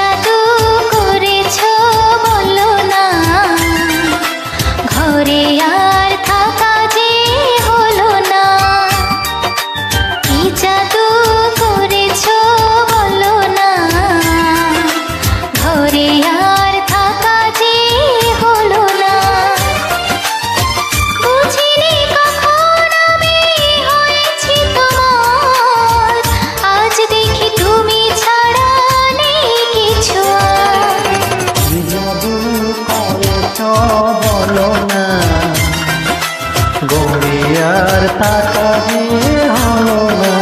জাদু করেছো বলো না, ঘরে আর থাকা যে হলো না। কি জাদু করেছো বলো না, ঘরে আর থাকা যে হলো না। বুঝিনি কখন আমি হয়েছি তোমার, আজ দেখি তুমি ছাড়া নেই কিছু আর। কি জাদু করেছো বলো না, ঘরে আর থাকা যে হলো না।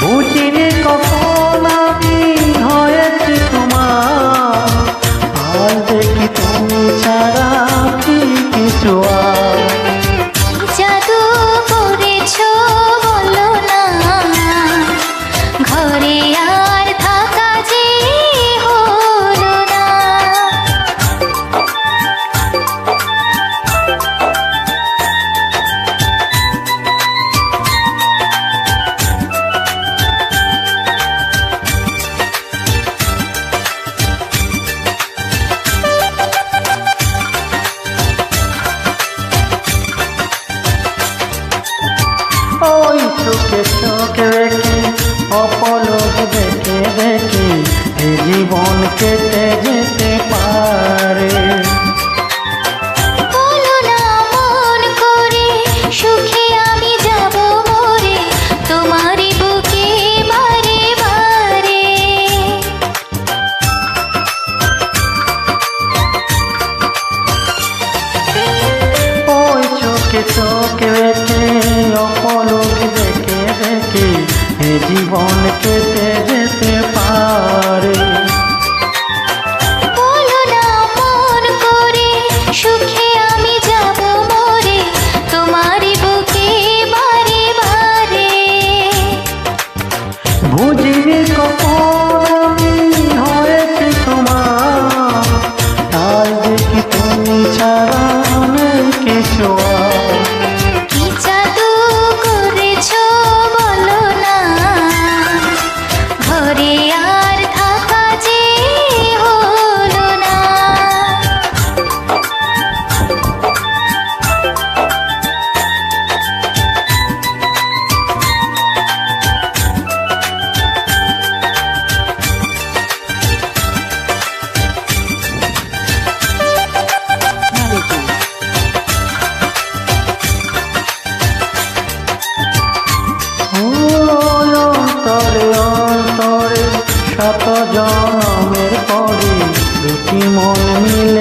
বুঝিনি কখন আমি হয়েছি তোমার, আজ দেখি তুমি ছাড়া কি কিছু আর। কি জাদু করেছো বলো না, ঘরে আর থাকা যে হলো না। ওই চোখে চোখে রেখে অপলক দেখে দেখে এ জীবন কেটে যেতে পারে। বলো না মন করে, সুখে আমি যাব মরে তোমারই বুকে বারে বারে। ওই চোখে চোখে রেখে অপলক দেখে দেখে এ জীবন কেটে যেতে পারে। বলো না মন করে, সুখে আমি যাব মরে তোমারই বুকে বারে বারে। বুঝিনি কখন আমি হয়েছি তোমার, আজ দেখি তুমি ছাড়া নেই কিছু আর। কি জাদু করেছো বলো না, ঘরে আর থাকা যে হলো না। ওই অন্তরে অন্তরে শত জনমের পরে দুটি মন মিলে